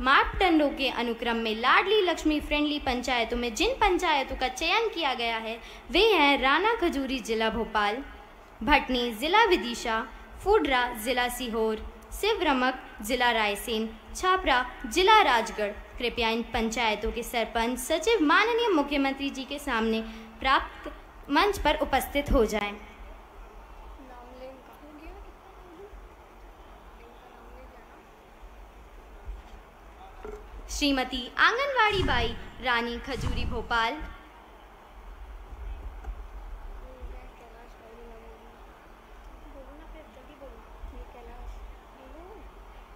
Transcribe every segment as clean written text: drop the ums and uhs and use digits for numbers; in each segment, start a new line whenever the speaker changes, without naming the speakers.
मापदंडों के अनुक्रम में लाडली लक्ष्मी फ्रेंडली पंचायतों में जिन पंचायतों का चयन किया गया है वे हैं राना खजूरी जिला भोपाल, भटनी जिला विदिशा, फुडरा जिला सीहोर, सिवरमक जिला रायसेन, छापरा जिला राजगढ़। कृपया इन पंचायतों के सरपंच सचिव माननीय मुख्यमंत्री जी के सामने प्राप्त मंच पर उपस्थित हो जाएं। श्रीमती आंगनवाड़ी बाई रानी खजूरी भोपाल,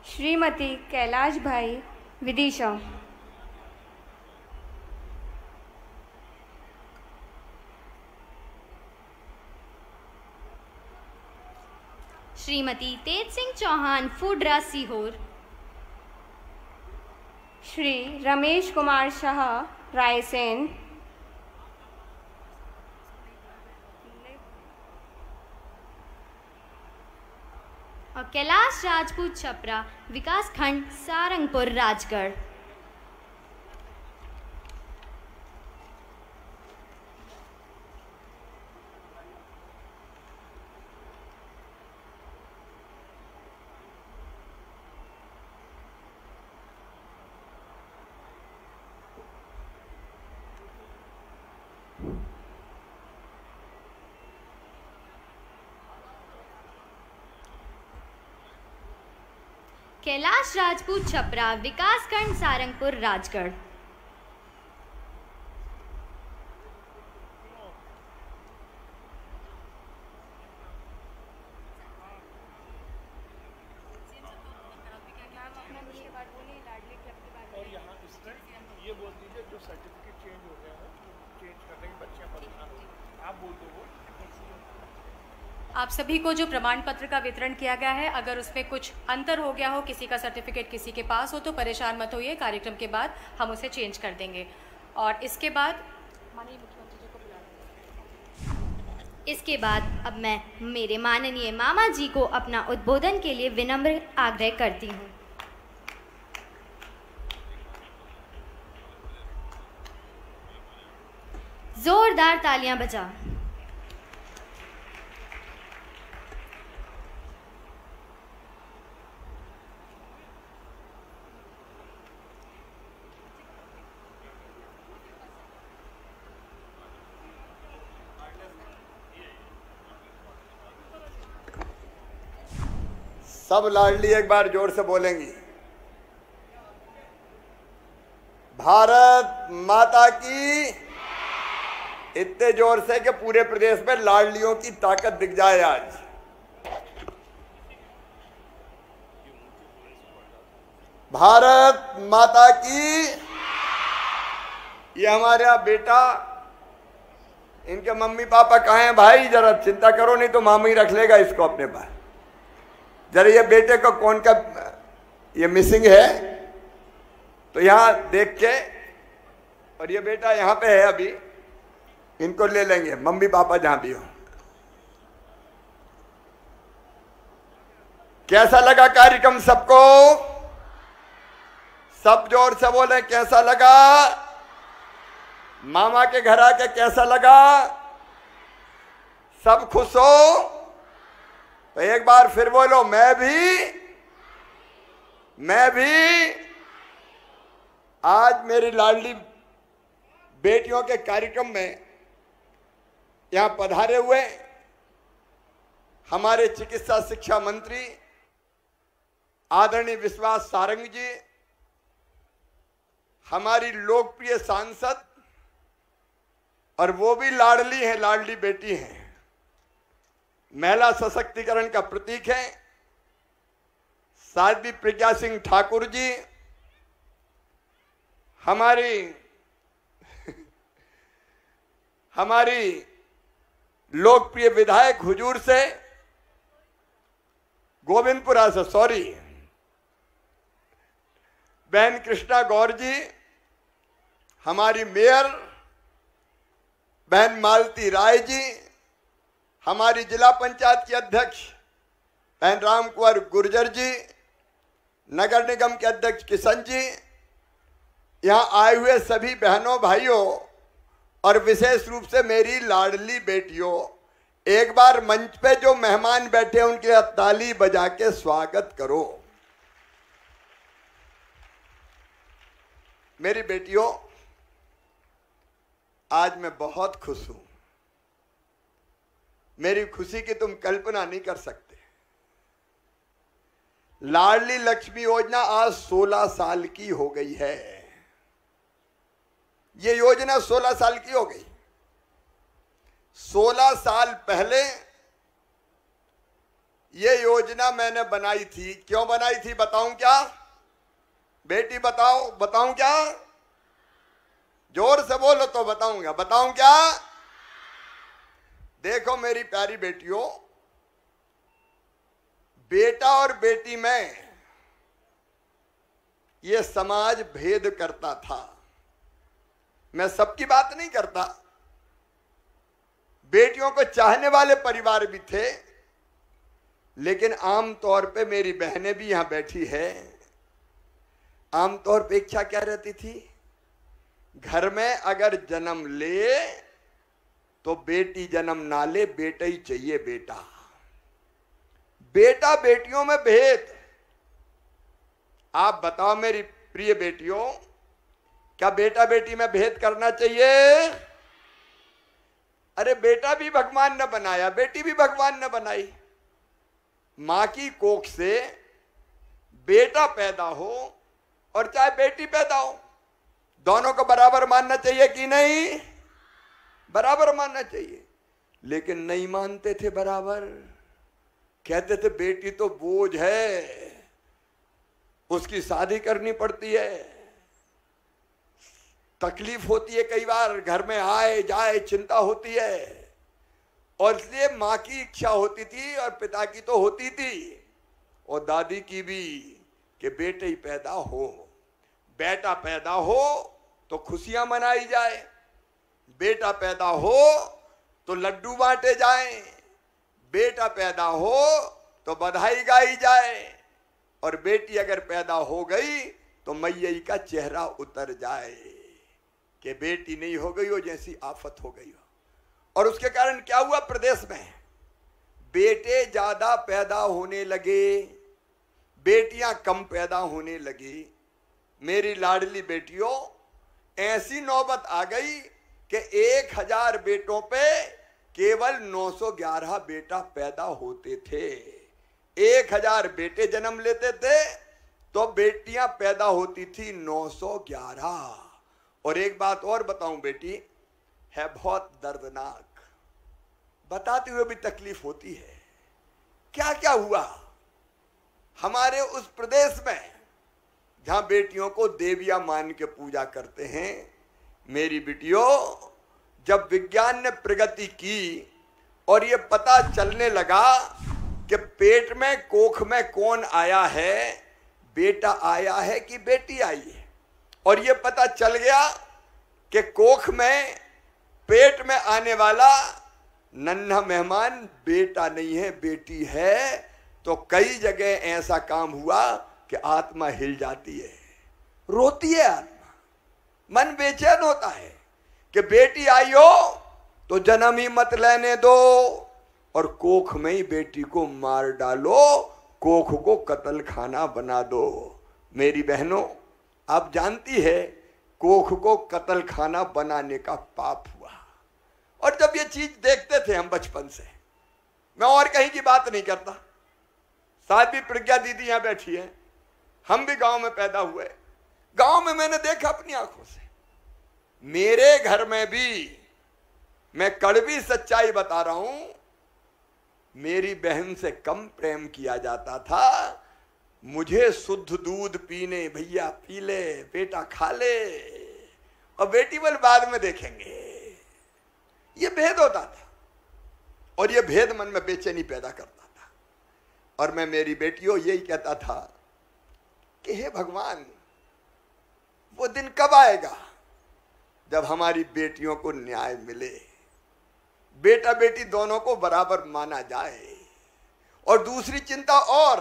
श्रीमती कैलाश भाई विदिशा,
श्रीमती तेज सिंह चौहान फुडरा सीहोर,
श्री रमेश कुमार शाह रायसेन,
और कैलाश राजपूत छपरा विकासखंड सारंगपुर राजगढ़। कैलाश राजपूत छपरा विकासखंड सारंगपुर राजगढ़।
ये बोल दीजिए जो सर्टिफिकेट चेंज हो गया है, चेंज करने के बच्चे परेशान हो गए, आप बोल दो वो।
आप सभी को जो प्रमाण पत्र का वितरण किया गया है, अगर उसमें कुछ अंतर हो गया हो, किसी का सर्टिफिकेट किसी के पास हो तो परेशान मत होइए, कार्यक्रम के बाद हम उसे चेंज कर देंगे। और इसके बाद माननीय मुख्यमंत्री जी को बुला लेंगे।
इसके बाद अब मैं मेरे माननीय मामा जी को अपना उद्बोधन के लिए विनम्र आग्रह करती हूँ। जोरदार तालियां बजा।
सब लाडली एक बार जोर से बोलेंगी। भारत माता की, इतने जोर से कि पूरे प्रदेश में लाडलियों की ताकत दिख जाए आज। भारत माता की। ये हमारा बेटा, इनके मम्मी पापा कहाँ हैं भाई? जरा चिंता करो, नहीं तो मामू ही रख लेगा इसको अपने पास। जरा ये बेटे को कौन का ये मिसिंग है तो यहां देख के, और ये बेटा यहां पे है अभी, इनको ले लेंगे मम्मी पापा जहां भी हो। कैसा लगा कार्यक्रम सबको? सब जोर से बोले कैसा लगा? मामा के घर आके कैसा लगा? सब खुश हो तो एक बार फिर बोलो, मैं भी। आज मेरी लाडली बेटियों के कार्यक्रम में यहां पधारे हुए हमारे चिकित्सा शिक्षा मंत्री आदरणीय विश्वास सारंग जी, हमारी लोकप्रिय सांसद, और वो भी लाडली हैं, लाडली बेटी हैं, महिला सशक्तिकरण का प्रतीक है साध्वी प्रज्ञा सिंह ठाकुर जी, हमारी लोकप्रिय विधायक हुजूर से, गोविंदपुरा से, सॉरी, बहन कृष्णा गौर जी, हमारी मेयर बहन मालती राय जी, हमारी जिला पंचायत की अध्यक्ष बहन राम कुंवर गुर्जर जी, नगर निगम के अध्यक्ष किशन जी, यहां आए हुए सभी बहनों भाइयों और विशेष रूप से मेरी लाडली बेटियों, एक बार मंच पे जो मेहमान बैठे हैं उनके लिए ताली बजा के स्वागत करो। मेरी बेटियों, आज मैं बहुत खुश हूं। मेरी खुशी की तुम कल्पना नहीं कर सकते। लाडली लक्ष्मी योजना आज 16 साल की हो गई है। ये योजना 16 साल की हो गई। 16 साल पहले ये योजना मैंने बनाई थी। क्यों बनाई थी बताऊं क्या? बेटी बताऊं क्या? जोर से बोलो तो बताऊंगा। बताऊं क्या? देखो मेरी प्यारी बेटियों, बेटा और बेटी में ये समाज भेद करता था। मैं सबकी बात नहीं करता, बेटियों को चाहने वाले परिवार भी थे, लेकिन आमतौर पे मेरी बहनें भी यहां बैठी है, आमतौर पे इच्छा क्या रहती थी? घर में अगर जन्म ले तो बेटी जन्म ना ले, बेटा ही चाहिए बेटा। बेटा बेटियों में भेद। आप बताओ मेरी प्रिय बेटियों, क्या बेटा बेटी में भेद करना चाहिए? अरे बेटा भी भगवान ने बनाया, बेटी भी भगवान ने बनाई। मां की कोख से बेटा पैदा हो और चाहे बेटी पैदा हो, दोनों को बराबर मानना चाहिए कि नहीं? बराबर मानना चाहिए। लेकिन नहीं मानते थे बराबर। कहते थे बेटी तो बोझ है, उसकी शादी करनी पड़ती है, तकलीफ होती है, कई बार घर में आए जाए चिंता होती है। और इसलिए मां की इच्छा होती थी और पिता की तो होती थी और दादी की भी, कि बेटे ही पैदा हो, बेटा पैदा हो तो खुशियां मनाई जाए, बेटा पैदा हो तो लड्डू बांटे जाएं, बेटा पैदा हो तो बधाई गाई जाए, और बेटी अगर पैदा हो गई तो मैया का चेहरा उतर जाए कि बेटी नहीं हो गई हो जैसी आफत हो गई हो। और उसके कारण क्या हुआ? प्रदेश में बेटे ज्यादा पैदा होने लगे, बेटियां कम पैदा होने लगी। मेरी लाडली बेटियों, ऐसी नौबत आ गई कि 1000 बेटों पे केवल 911 बेटा पैदा होते थे। 1000 बेटे जन्म लेते थे तो बेटियां पैदा होती थी 911। और एक बात और बताऊं बेटी, है बहुत दर्दनाक, बताते हुए भी तकलीफ होती है। क्या क्या हुआ हमारे उस प्रदेश में जहां बेटियों को देवियां मान के पूजा करते हैं। मेरी बेटियों, जब विज्ञान ने प्रगति की और ये पता चलने लगा कि पेट में कोख में कौन आया है, बेटा आया है कि बेटी आई है, और ये पता चल गया कि कोख में पेट में आने वाला नन्हा मेहमान बेटा नहीं है बेटी है, तो कई जगह ऐसा काम हुआ कि आत्मा हिल जाती है, रोती है आत्मा, मन बेचैन होता है कि बेटी आई हो तो जन्म ही मत लेने दो और कोख में ही बेटी को मार डालो, कोख को कत्ल खाना बना दो। मेरी बहनों, आप जानती है कोख को कत्ल खाना बनाने का पाप हुआ। और जब ये चीज देखते थे हम बचपन से, मैं और कहीं की बात नहीं करता, साथ भी प्रज्ञा दीदी यहां बैठी है, हम भी गांव में पैदा हुए, गांव में मैंने देखा अपनी आंखों से। मेरे घर में भी, मैं कड़वी सच्चाई बता रहा हूं, मेरी बहन से कम प्रेम किया जाता था। मुझे शुद्ध दूध पीने, भैया पी ले, बेटा खा ले, और बेटी बल बाद में देखेंगे। ये भेद होता था और ये भेद मन में बेचैनी पैदा करता था। और मैं मेरी बेटियों यही कहता था कि हे भगवान, वो दिन कब आएगा जब हमारी बेटियों को न्याय मिले, बेटा बेटी दोनों को बराबर माना जाए। और दूसरी चिंता और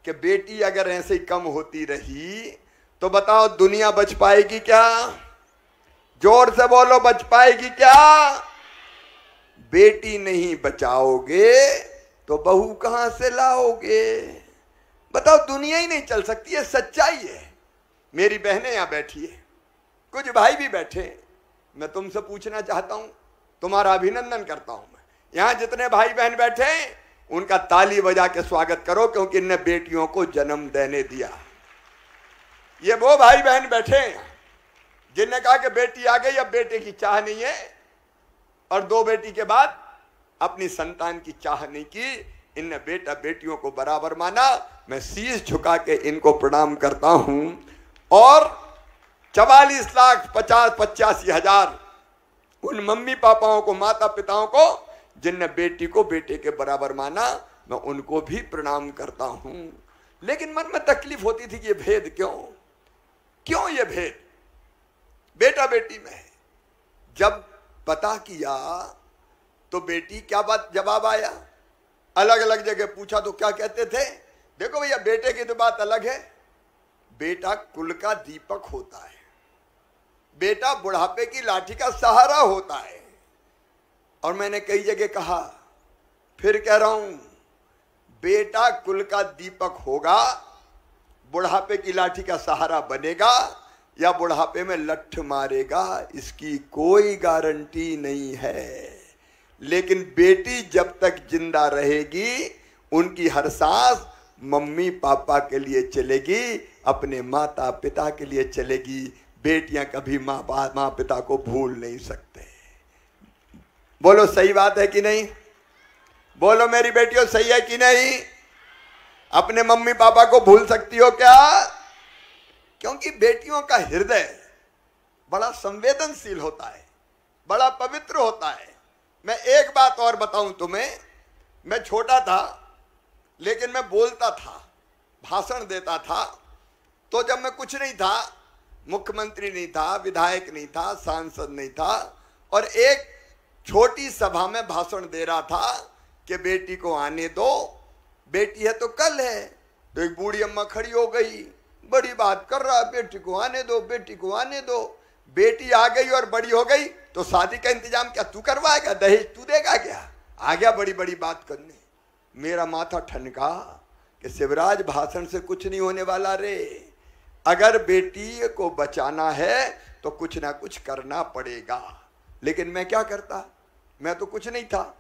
कि बेटी अगर ऐसे ही कम होती रही तो बताओ दुनिया बच पाएगी क्या? जोर से बोलो, बच पाएगी क्या? बेटी नहीं बचाओगे तो बहू कहां से लाओगे? बताओ, दुनिया ही नहीं चल सकती है, सच्चाई है। मेरी बहनें यहां बैठी है, कुछ भाई भी बैठे। मैं तुमसे पूछना चाहता हूं, तुम्हारा अभिनंदन करता हूं मैं। यहां जितने भाई बहन बैठे हैं उनका ताली बजा के स्वागत करो, क्योंकि इनने बेटियों को जन्म देने दिया। ये वो भाई बहन बैठे हैं जिनने कहा कि बेटी आ गई, अब बेटे की चाह नहीं है, और 2 बेटी के बाद अपनी संतान की चाह नहीं की। इनने बेटा बेटियों को बराबर माना। मैं शीश झुका के इनको प्रणाम करता हूं। और 44,85,000 उन मम्मी पापाओं को, माता पिताओं को जिनने बेटी को बेटे के बराबर माना, मैं उनको भी प्रणाम करता हूं। लेकिन मन में तकलीफ होती थी कि ये भेद क्यों ये भेद बेटा बेटी में है। जब पता किया तो बेटी क्या बात जवाब आया, अलग अलग जगह पूछा तो क्या कहते थे? देखो भैया, बेटे की तो बात अलग है। बेटा कुल का दीपक होता है, बेटा बुढ़ापे की लाठी का सहारा होता है। और मैंने कई जगह कहा, फिर कह रहा हूं, बेटा कुल का दीपक होगा, बुढ़ापे की लाठी का सहारा बनेगा या बुढ़ापे में लठ मारेगा, इसकी कोई गारंटी नहीं है। लेकिन बेटी जब तक जिंदा रहेगी उनकी हर सांस मम्मी पापा के लिए चलेगी, अपने माता पिता के लिए चलेगी। बेटियां कभी माँ पिता को भूल नहीं सकते। बोलो सही बात है कि नहीं? बोलो मेरी बेटियों, सही है कि नहीं? अपने मम्मी पापा को भूल सकती हो क्या? क्योंकि बेटियों का हृदय बड़ा संवेदनशील होता है, बड़ा पवित्र होता है। मैं एक बात और बताऊं तुम्हें, मैं छोटा था लेकिन मैं बोलता था, भाषण देता था। तो जब मैं कुछ नहीं था, मुख्यमंत्री नहीं था, विधायक नहीं था, सांसद नहीं था, और एक छोटी सभा में भाषण दे रहा था कि बेटी को आने दो, बेटी है तो कल है। तो एक बूढ़ी अम्मा खड़ी हो गई, बड़ी बात कर रहा है, बेटी को आने दो, बेटी को आने दो। बेटी आ गई और बड़ी हो गई तो शादी का इंतजाम क्या तू करवाएगा? दहेज तू देगा क्या? आ गया बड़ी बड़ी बात करने। मेरा माथा ठनका कि शिवराज, भाषण से कुछ नहीं होने वाला रे। अगर बेटी को बचाना है तो कुछ ना कुछ करना पड़ेगा। लेकिन मैं क्या करता? मैं तो कुछ नहीं था,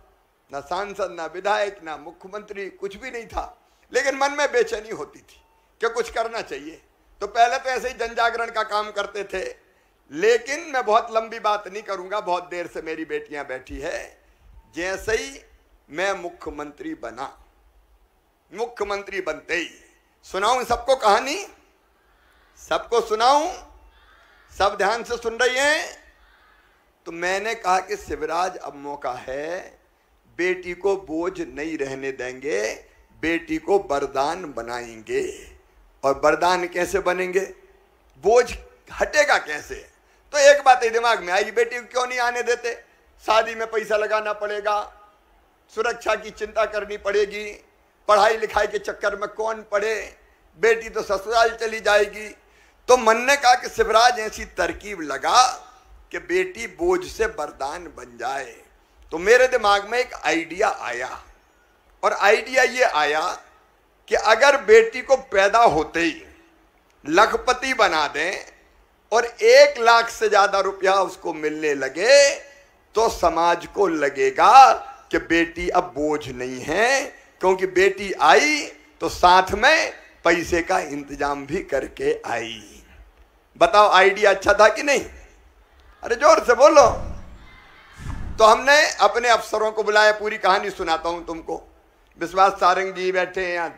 ना सांसद, ना विधायक, ना मुख्यमंत्री, कुछ भी नहीं था। लेकिन मन में बेचैनी होती थी कि कुछ करना चाहिए। तो पहले तो ऐसे ही जन जागरण का काम करते थे। लेकिन मैं बहुत लंबी बात नहीं करूंगा, बहुत देर से मेरी बेटियां बैठी है। जैसे ही मैं मुख्यमंत्री बना, मुख्यमंत्री बनते ही सुनाऊं सबको कहानी, सबको सुनाऊं? सब ध्यान से सुन रही हैं? तो मैंने कहा कि शिवराज, अब मौका है, बेटी को बोझ नहीं रहने देंगे, बेटी को वरदान बनाएंगे। और वरदान कैसे बनेंगे? बोझ हटेगा कैसे? तो एक बात ही दिमाग में आई, बेटी को क्यों नहीं आने देते? शादी में पैसा लगाना पड़ेगा, सुरक्षा की चिंता करनी पड़ेगी, पढ़ाई लिखाई के चक्कर में कौन पढ़े, बेटी तो ससुराल चली जाएगी। तो मन ने कहा कि शिवराज, ऐसी तरकीब लगा कि बेटी बोझ से वरदान बन जाए। तो मेरे दिमाग में एक आइडिया आया, और आइडिया ये आया कि अगर बेटी को पैदा होते ही लखपति बना दें और 1 लाख से ज्यादा रुपया उसको मिलने लगे तो समाज को लगेगा कि बेटी अब बोझ नहीं है, क्योंकि बेटी आई तो साथ में पैसे का इंतजाम भी करके आई। बताओ आइडिया अच्छा था कि नहीं? अरे जोर से बोलो। तो हमने अपने अफसरों को बुलाया, पूरी कहानी सुनाता हूं तुमको। विश्वास सारंग जी बैठे हैं यहाँ,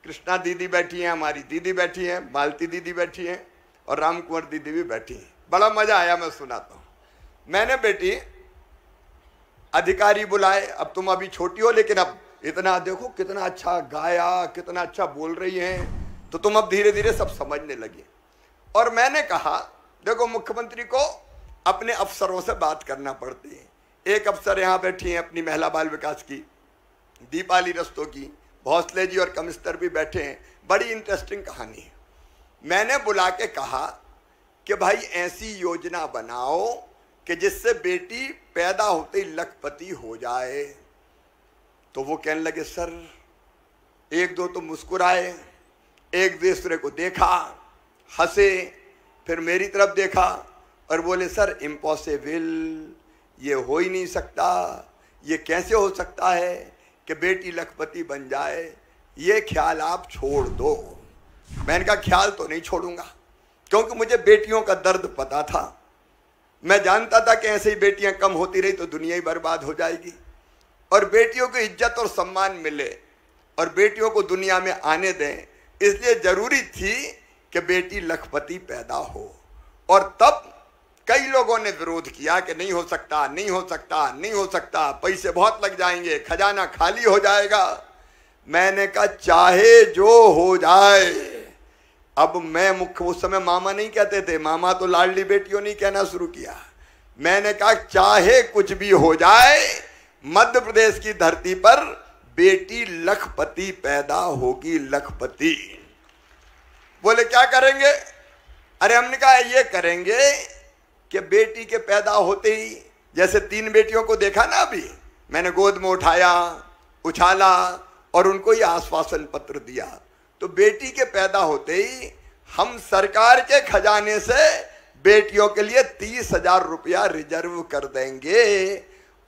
कृष्णा दीदी बैठी हैं, हमारी दीदी बैठी हैं, मालती दीदी बैठी हैं, और राम कुंवर दीदी भी बैठी हैं। बड़ा मजा आया, मैं सुनाता हूँ। मैंने बेटी अधिकारी बुलाए, अब तुम अभी छोटी हो लेकिन अब इतना देखो कितना अच्छा गाया, कितना अच्छा बोल रही हैं, तो तुम अब धीरे धीरे सब समझने लगी। और मैंने कहा देखो, मुख्यमंत्री को अपने अफसरों से बात करना पड़ती है। एक अफसर यहाँ बैठी हैं अपनी महिला बाल विकास की, दीपाली रस्तों की, भोसले जी और कमिश्नर भी बैठे हैं, बड़ी इंटरेस्टिंग कहानी है। मैंने बुला के कहा कि भाई ऐसी योजना बनाओ कि जिससे बेटी पैदा होते ही लखपति हो जाए। तो वो कहने लगे सर, एक दो तो मुस्कुराए, एक दूसरे को देखा, हंसे, फिर मेरी तरफ देखा और बोले सर इम्पॉसिबल, ये हो ही नहीं सकता, ये कैसे हो सकता है कि बेटी लखपति बन जाए, ये ख्याल आप छोड़ दो। मैंने कहा ख्याल तो नहीं छोड़ूंगा, क्योंकि मुझे बेटियों का दर्द पता था। मैं जानता था कि ऐसे ही बेटियां कम होती रही तो दुनिया ही बर्बाद हो जाएगी, और बेटियों को इज्जत और सम्मान मिले और बेटियों को दुनिया में आने दें, इसलिए जरूरी थी कि बेटी लखपति पैदा हो। और तब कई लोगों ने विरोध किया कि नहीं हो सकता, नहीं हो सकता, नहीं हो सकता, पैसे बहुत लग जाएंगे, खजाना खाली हो जाएगा। मैंने कहा चाहे जो हो जाए। अब मैं मुख्य, उस समय मामा नहीं कहते थे, मामा तो लाडली बेटियों नहीं कहना शुरू किया। मैंने कहा चाहे कुछ भी हो जाए, मध्य प्रदेश की धरती पर बेटी लखपति पैदा होगी, लखपति। बोले क्या करेंगे? अरे हमने कहा ये करेंगे कि बेटी के पैदा होते ही, जैसे 3 बेटियों को देखा ना अभी, मैंने गोद में उठाया, उछाला और उनको ये आश्वासन पत्र दिया। तो बेटी के पैदा होते ही हम सरकार के खजाने से बेटियों के लिए 30,000 रुपया रिजर्व कर देंगे,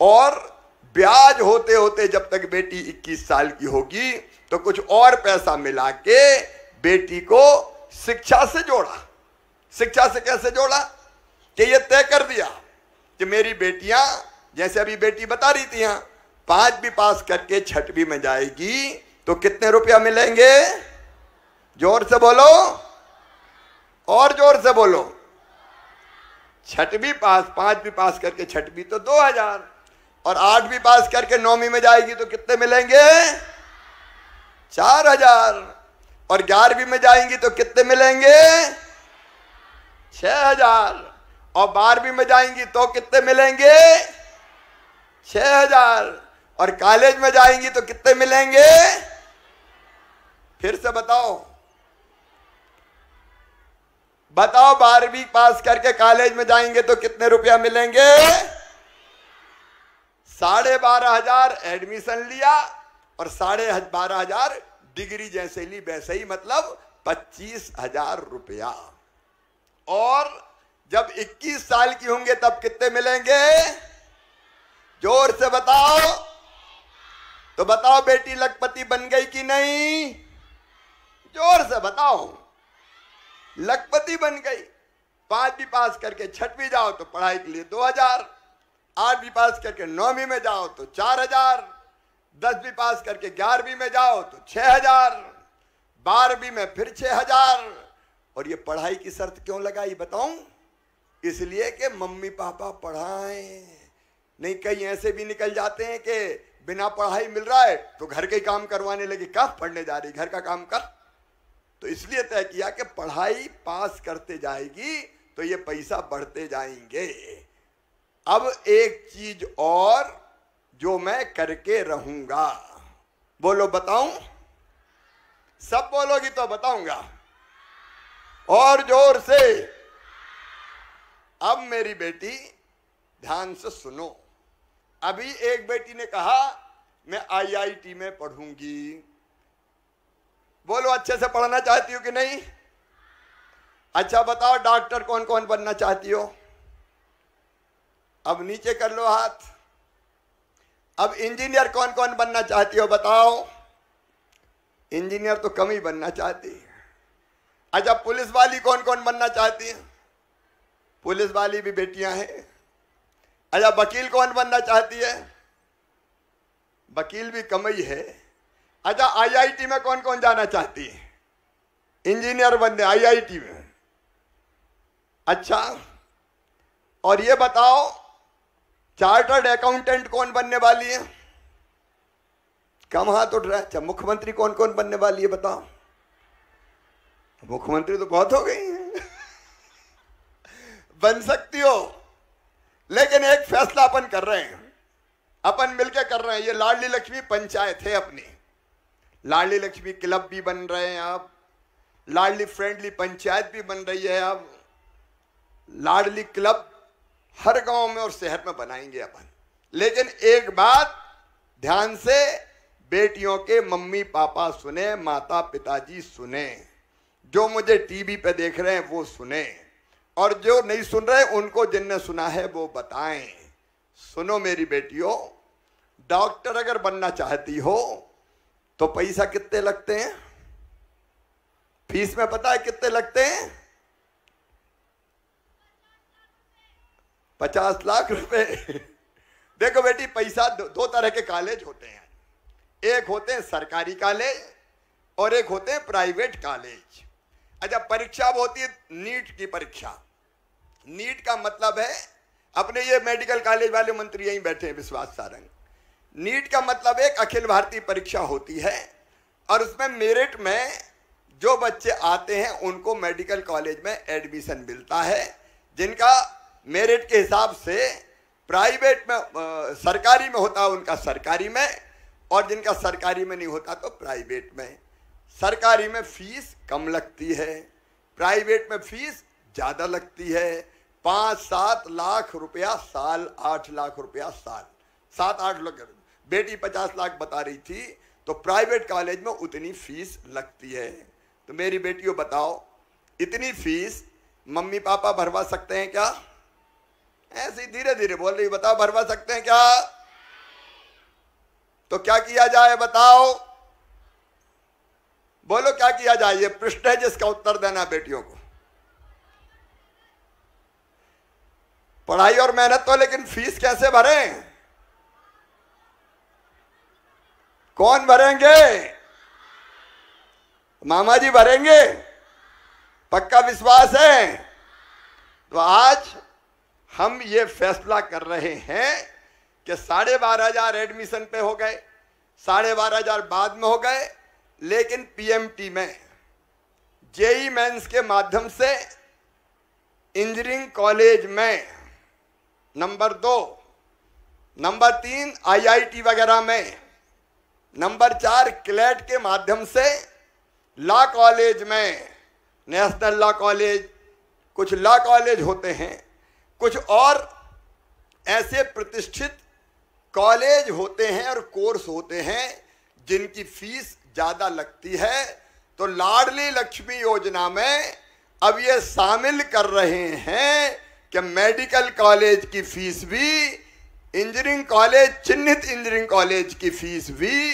और ब्याज होते होते जब तक बेटी 21 साल की होगी तो कुछ और पैसा मिला के बेटी को शिक्षा से जोड़ा। शिक्षा से कैसे जोड़ा? कि ये तय कर दिया कि मेरी बेटियां, जैसे अभी बेटी बता रही थी यहाँ, 5वीं पास करके 6वीं में जाएगी तो कितने रुपया मिलेंगे? जोर से बोलो, और जोर से बोलो। 6वीं पास, 5वीं पास करके 6वीं तो 2,000, और 8वीं पास करके 9वीं में जाएगी तो कितने मिलेंगे? 4,000, और 11वीं में जाएंगी तो कितने मिलेंगे? 6,000, और 12वीं में जाएंगी तो कितने मिलेंगे? 6,000, और कॉलेज में जाएंगी तो कितने मिलेंगे? फिर से बताओ, बताओ 12वीं पास करके कॉलेज में जाएंगे तो कितने रुपया मिलेंगे? 12,500 एडमिशन लिया और 12,500 डिग्री जैसे ली वैसे ही, मतलब 25,000 रुपया। और जब 21 साल की होंगे तब कितने मिलेंगे? जोर से बताओ। तो बताओ बेटी लखपति बन गई कि नहीं? जोर से बताओ। लखपति बन गई। 5वीं पास करके 6वीं जाओ तो पढ़ाई के लिए 2,000, 8वीं पास करके 9वीं में जाओ तो 4,000, 10वीं पास करके 11वीं में जाओ तो 6,000, 12वीं में फिर 6,000। और ये पढ़ाई की शर्त क्यों लगाई बताऊं? इसलिए कि मम्मी पापा पढ़ाएं। नहीं, कई ऐसे भी निकल जाते हैं कि बिना पढ़ाई मिल रहा है तो घर के काम करवाने लगे, कब पढ़ने जा रही, घर का काम कर। तो इसलिए तय किया कि पढ़ाई पास करते जाएगी तो ये पैसा बढ़ते जाएंगे। अब एक चीज और जो मैं करके रहूंगा, बोलो बताऊं? सब बोलोगी तो बताऊंगा, और जोर से। अब मेरी बेटी ध्यान से सुनो। अभी एक बेटी ने कहा मैं IIT में पढ़ूंगी। बोलो अच्छे से पढ़ना चाहती हो कि नहीं? अच्छा बताओ डॉक्टर कौन कौन बनना चाहती हो? अब नीचे कर लो हाथ। अब इंजीनियर कौन कौन बनना चाहती हो बताओ? इंजीनियर तो कम ही बनना चाहती है। अच्छा पुलिस वाली कौन कौन बनना चाहती है? पुलिस वाली भी बेटियां हैं। अच्छा वकील कौन बनना चाहती है? वकील भी कम ही है। अच्छा IIT में कौन कौन जाना चाहती है? इंजीनियर बनने IIT में। अच्छा और ये बताओ चार्टर्ड अकाउंटेंट कौन बनने वाली है? कम हाथ उठ रहा है। अच्छा मुख्यमंत्री कौन कौन बनने वाली है बताओ? मुख्यमंत्री तो बहुत हो गई हैं। बन सकती हो, लेकिन एक फैसला अपन कर रहे हैं, अपन मिलकर कर रहे हैं। ये लाडली लक्ष्मी पंचायत है अपनी, लाडली लक्ष्मी क्लब भी बन रहे हैं, अब लाडली फ्रेंडली पंचायत भी बन रही है, अब लाडली क्लब हर गांव में और शहर में बनाएंगे अपन। लेकिन एक बात ध्यान से बेटियों के मम्मी पापा सुने, माता पिताजी सुने, जो मुझे टीवी पे देख रहे हैं वो सुने, और जो नहीं सुन रहे उनको जिनने सुना है वो बताएं। सुनो मेरी बेटियों, डॉक्टर अगर बनना चाहती हो तो पैसा कितने लगते हैं? फीस में पता है कितने लगते हैं? 50 लाख रुपए। देखो बेटी, पैसा दो तरह के कॉलेज होते हैं, एक होते हैं सरकारी कॉलेज और एक होते हैं प्राइवेट कॉलेज। अच्छा, परीक्षा होती है नीट की परीक्षा। नीट का मतलब है, अपने ये मेडिकल कॉलेज वाले मंत्री यहीं बैठे हैं, विश्वास सारंग। नीट का मतलब एक अखिल भारतीय परीक्षा होती है और उसमें मेरिट में जो बच्चे आते हैं उनको मेडिकल कॉलेज में एडमिशन मिलता है, जिनका मेरिट के हिसाब से प्राइवेट में सरकारी में होता है उनका सरकारी में, और जिनका सरकारी में नहीं होता तो प्राइवेट में। सरकारी में फीस कम लगती है, प्राइवेट में फीस ज़्यादा लगती है। 5-7 लाख रुपया साल, 8 लाख रुपया साल, 7-8 लाख। बेटी 50 लाख बता रही थी, तो प्राइवेट कॉलेज में उतनी फीस लगती है। तो मेरी बेटियों बताओ, इतनी फीस मम्मी पापा भरवा सकते हैं क्या? ऐसे धीरे धीरे बोल रही, बताओ भरवा सकते हैं क्या? तो क्या किया जाए बताओ, बोलो क्या किया जाए? ये प्रश्न है जिसका उत्तर देना बेटियों को। पढ़ाई और मेहनत तो, लेकिन फीस कैसे भरें? कौन भरेंगे? मामा जी भरेंगे, पक्का विश्वास है। तो आज हम ये फैसला कर रहे हैं कि 12,500 एडमिशन पे हो गए, 12,500 बाद में हो गए, लेकिन पीएमटी में जेई मेंस के माध्यम से इंजीनियरिंग कॉलेज में नंबर 2, नंबर 3 आईआईटी वगैरह में, नंबर 4 क्लेट के माध्यम से लॉ कॉलेज में, नेशनल लॉ कॉलेज, कुछ लॉ कॉलेज होते हैं, कुछ और ऐसे प्रतिष्ठित कॉलेज होते हैं और कोर्स होते हैं जिनकी फीस ज़्यादा लगती है। तो लाडली लक्ष्मी योजना में अब ये शामिल कर रहे हैं कि मेडिकल कॉलेज की फीस भी, इंजीनियरिंग कॉलेज, चिन्हित इंजीनियरिंग कॉलेज की फीस भी,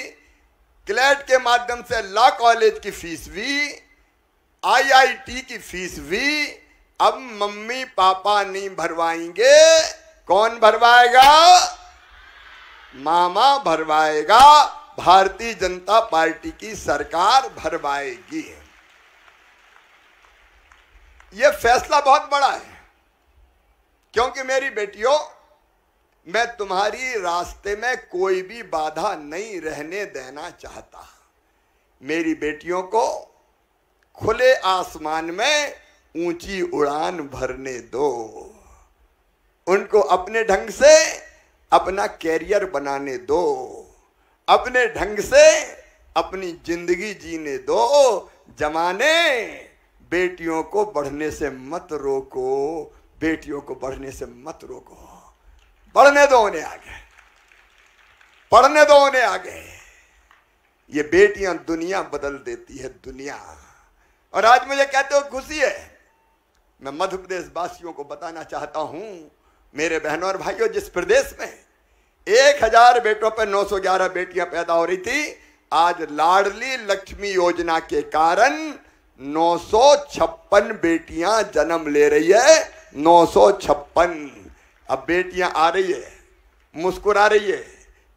क्लेट के माध्यम से लॉ कॉलेज की फीस भी, आईआईटी की फीस भी अब मम्मी पापा नहीं भरवाएंगे। कौन भरवाएगा? मामा भरवाएगा, भारतीय जनता पार्टी की सरकार भरवाएगी। यह फैसला बहुत बड़ा है, क्योंकि मेरी बेटियों, मैं तुम्हारी रास्ते में कोई भी बाधा नहीं रहने देना चाहता। मेरी बेटियों को खुले आसमान में ऊंची उड़ान भरने दो, उनको अपने ढंग से अपना कैरियर बनाने दो, अपने ढंग से अपनी जिंदगी जीने दो। जमाने बेटियों को बढ़ने से मत रोको, बेटियों को बढ़ने से मत रोको, बढ़ने दो उन्हें आगे, पढ़ने दो उन्हें आगे। ये बेटियां दुनिया बदल देती है, दुनिया। और आज मुझे कहते हो खुशी है, मैं मध्य प्रदेश वासियों को बताना चाहता हूं, मेरे बहनों और भाइयों, जिस प्रदेश में 1000 बेटों पर 911 बेटियां पैदा हो रही थी, आज लाडली लक्ष्मी योजना के कारण 956 बेटियां जन्म ले रही है। 956। अब बेटियां आ रही है, मुस्कुरा रही है,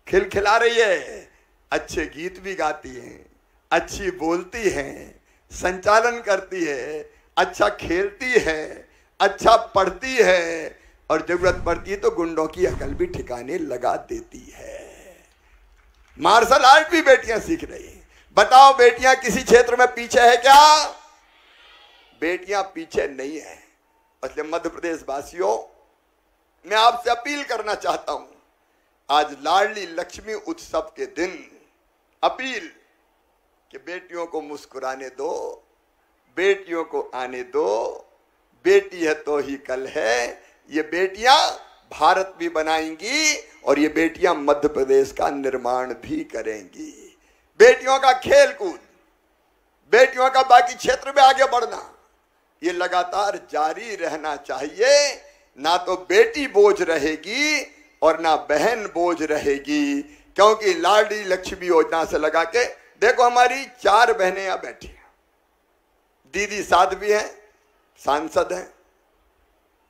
खिलखिला रही है, अच्छे गीत भी गाती हैं, अच्छी बोलती हैं, संचालन करती है, अच्छा खेलती है, अच्छा पढ़ती है, और जरूरत पड़ती है तो गुंडों की अकल भी ठिकाने लगा देती है। मार्शल आर्ट भी बेटियां सीख रही हैं। बताओ, बेटियां किसी क्षेत्र में पीछे है क्या? बेटियां पीछे नहीं है। इसलिए मध्य प्रदेश वासियों, मैं आपसे अपील करना चाहता हूं, आज लाडली लक्ष्मी उत्सव के दिन अपील कि बेटियों को मुस्कुराने दो, बेटियों को आने दो, बेटी है तो ही कल है। ये बेटियां भारत भी बनाएंगी और ये बेटियां मध्य प्रदेश का निर्माण भी करेंगी। बेटियों का खेल कूद, बेटियों का बाकी क्षेत्र में आगे बढ़ना, ये लगातार जारी रहना चाहिए। ना तो बेटी बोझ रहेगी और ना बहन बोझ रहेगी, क्योंकि लाडली लक्ष्मी योजना से लगा के देखो, हमारी 4 बहनें यहां बैठी हैं, दीदी साथ भी हैं, सांसद हैं,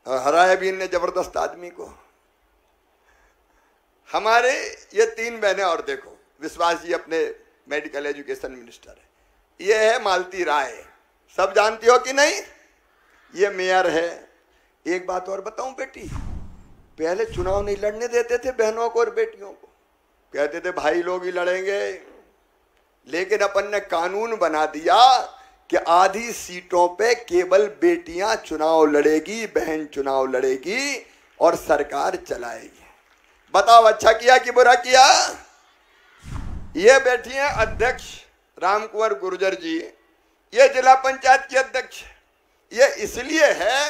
और हराया भी इनने जबरदस्त आदमी को। हमारे ये 3 बहनें, और देखो विश्वास जी अपने मेडिकल एजुकेशन मिनिस्टर है। ये है मालती राय, सब जानती हो कि नहीं, ये मेयर है। एक बात और बताऊं बेटी, पहले चुनाव नहीं लड़ने देते थे बहनों को और बेटियों को, कहते थे भाई लोग ही लड़ेंगे। लेकिन अपन ने कानून बना दिया कि आधी सीटों पे केवल बेटियां चुनाव लड़ेगी, बहन चुनाव लड़ेगी और सरकार चलाएगी। बताओ अच्छा किया कि बुरा किया? ये बैठी हैं अध्यक्ष राम कुंवर गुर्जर जी, ये जिला पंचायत की अध्यक्ष। ये इसलिए है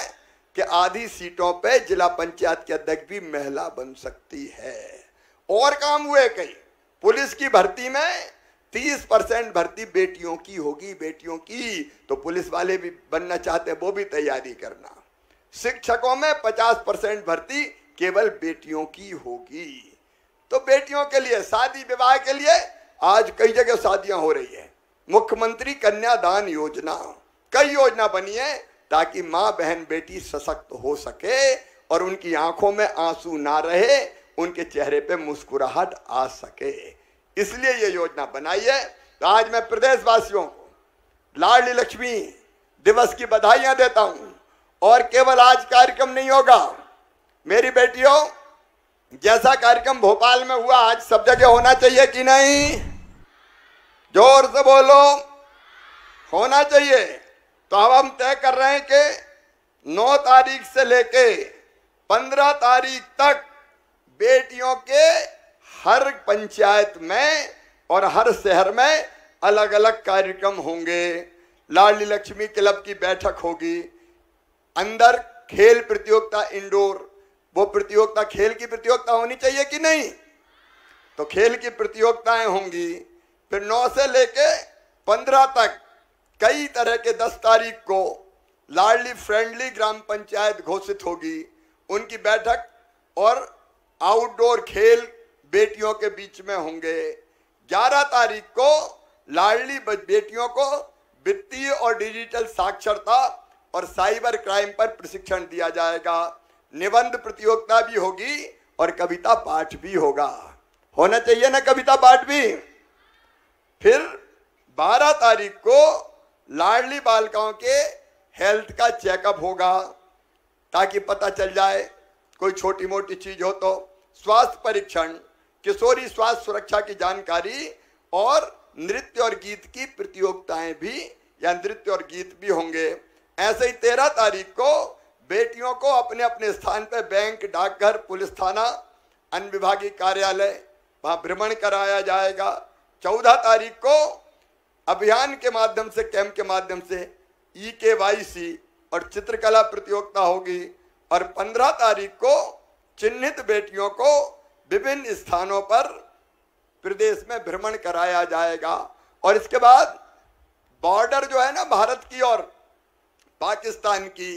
कि आधी सीटों पे जिला पंचायत की अध्यक्ष भी महिला बन सकती है। और काम हुए कई, पुलिस की भर्ती में 30% भर्ती बेटियों की होगी, बेटियों की, तो पुलिस वाले भी बनना चाहते हैं, वो भी तैयारी करना। शिक्षकों में 50% भर्ती केवल बेटियों की होगी। तो बेटियों के लिए शादी विवाह के लिए आज कई जगह शादियां हो रही है। मुख्यमंत्री कन्यादान योजना, कई योजना बनी है ताकि माँ बहन बेटी सशक्त हो सके और उनकी आंखों में आंसू ना रहे, उनके चेहरे पे मुस्कुराहट आ सके, इसलिए ये योजना बनाई है। तो आज मैं प्रदेशवासियों को लाडली लक्ष्मी दिवस की बधाइयां देता हूं। और केवल आज कार्यक्रम नहीं होगा मेरी बेटियों, जैसा कार्यक्रम भोपाल में हुआ आज सब जगह होना चाहिए कि नहीं? जोर से बोलो, होना चाहिए। तो अब हम तय कर रहे हैं कि 9 तारीख से लेके 15 तारीख तक बेटियों के हर पंचायत में और हर शहर में अलग अलग कार्यक्रम होंगे। लाडली लक्ष्मी क्लब की बैठक होगी, अंदर खेल प्रतियोगिता इंडोर, वो प्रतियोगिता खेल की प्रतियोगिता होनी चाहिए कि नहीं? तो खेल की प्रतियोगिताएं होंगी। फिर 9 से लेके 15 तक कई तरह के 10 तारीख को लाडली फ्रेंडली ग्राम पंचायत घोषित होगी, उनकी बैठक और आउटडोर खेल बेटियों के बीच में होंगे। 11 तारीख को लाडली बेटियों को वित्तीय और डिजिटल साक्षरता और साइबर क्राइम पर प्रशिक्षण दिया जाएगा। निबंध प्रतियोगिता भी होगी और कविता पाठ भी होगा। होना चाहिए ना कविता पाठ भी। फिर 12 तारीख को लाडली बालिकाओं के हेल्थ का चेकअप होगा ताकि पता चल जाए कोई छोटी मोटी चीज हो तो। स्वास्थ्य परीक्षण, किशोरी स्वास्थ्य सुरक्षा की जानकारी और नृत्य और गीत की प्रतियोगिताएं भी या नृत्य और गीत भी होंगे। ऐसे ही 13 तारीख को बेटियों को अपने अपने स्थान पर बैंक, डाकघर, पुलिस थाना, अन्य विभागीय कार्यालय वहां भ्रमण कराया जाएगा। 14 तारीख को अभियान के माध्यम से, कैंप के माध्यम से EKYC और चित्रकला प्रतियोगिता होगी। और 15 तारीख को चिन्हित बेटियों को विभिन्न स्थानों पर प्रदेश में भ्रमण कराया जाएगा। और इसके बाद बॉर्डर जो है ना भारत की और पाकिस्तान की,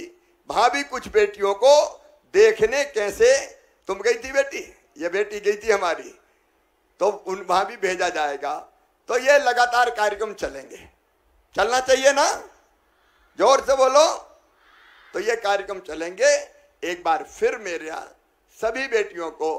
वहां भी कुछ बेटियों को देखने कैसे, तुम गई थी बेटी, ये बेटी गई थी हमारी, तो उन वहां भी भेजा जाएगा। तो ये लगातार कार्यक्रम चलेंगे, चलना चाहिए ना? जोर से बोलो। तो ये कार्यक्रम चलेंगे। एक बार फिर मेरे यहाँ सभी बेटियों को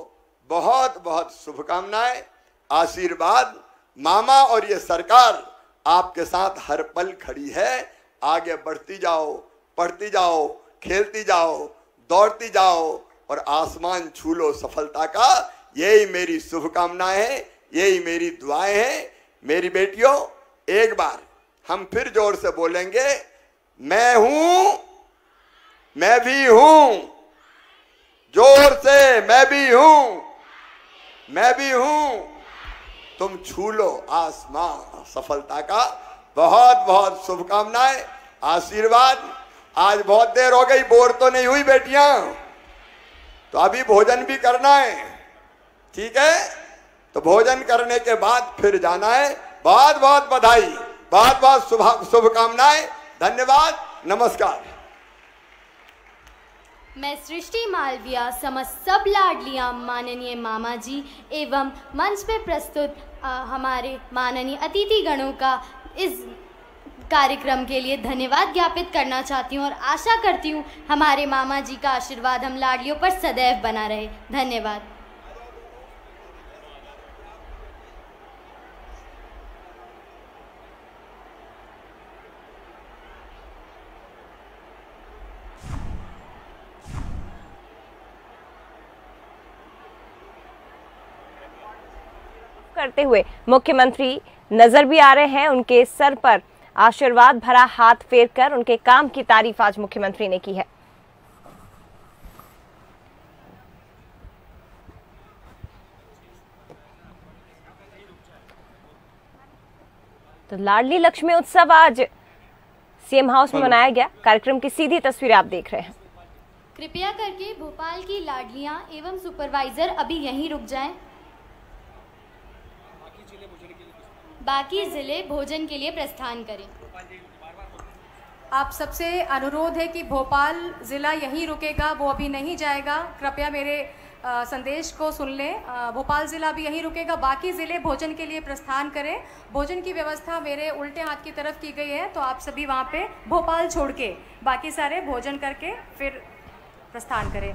बहुत बहुत शुभकामनाएं, आशीर्वाद। मामा और ये सरकार आपके साथ हर पल खड़ी है। आगे बढ़ती जाओ, पढ़ती जाओ, खेलती जाओ, दौड़ती जाओ और आसमान छू लो सफलता का। यही मेरी शुभकामनाएं हैं, यही मेरी दुआएं हैं। मेरी बेटियों, एक बार हम फिर जोर से बोलेंगे, मैं हूं, मैं भी हूं। जोर से, मैं भी हूं, मैं भी हूं, तुम छू लो आसमां। सफलता का बहुत बहुत शुभकामनाएं, आशीर्वाद। आज बहुत देर हो गई, बोर तो नहीं हुई बेटियां? तो अभी भोजन भी करना है, ठीक है? तो भोजन करने के बाद फिर जाना है। बहुत बहुत बधाई, बहुत बहुत शुभकामनाएं, धन्यवाद, नमस्कार।
मैं सृष्टि मालविया समस्त सब लाडलियां माननीय मामा जी एवं मंच पे प्रस्तुत हमारे माननीय अतिथि गणों का इस कार्यक्रम के लिए धन्यवाद ज्ञापित करना चाहती हूं और आशा करती हूं हमारे मामा जी का आशीर्वाद हम लाडलियों पर सदैव बना रहे। धन्यवाद।
करते हुए मुख्यमंत्री नजर भी आ रहे हैं। उनके सर पर आशीर्वाद भरा हाथ फेरकर उनके काम की तारीफ आज मुख्यमंत्री ने की है। तो लाडली लक्ष्मी उत्सव आज सीएम हाउस में मनाया गया। कार्यक्रम की सीधी तस्वीरें आप देख रहे हैं।
कृपया करके भोपाल की लाडलियां एवं सुपरवाइजर अभी यहीं रुक जाएं। बाकी जिले भोजन के लिए प्रस्थान करें।
आप सबसे अनुरोध है कि भोपाल ज़िला यहीं रुकेगा, वो अभी नहीं जाएगा। कृपया मेरे संदेश को सुन लें। भोपाल ज़िला भी यहीं रुकेगा, बाकी ज़िले भोजन के लिए प्रस्थान करें। भोजन की व्यवस्था मेरे उल्टे हाथ की तरफ की गई है, तो आप सभी वहाँ पे भोपाल छोड़ के बाकी सारे भोजन करके फिर प्रस्थान करें।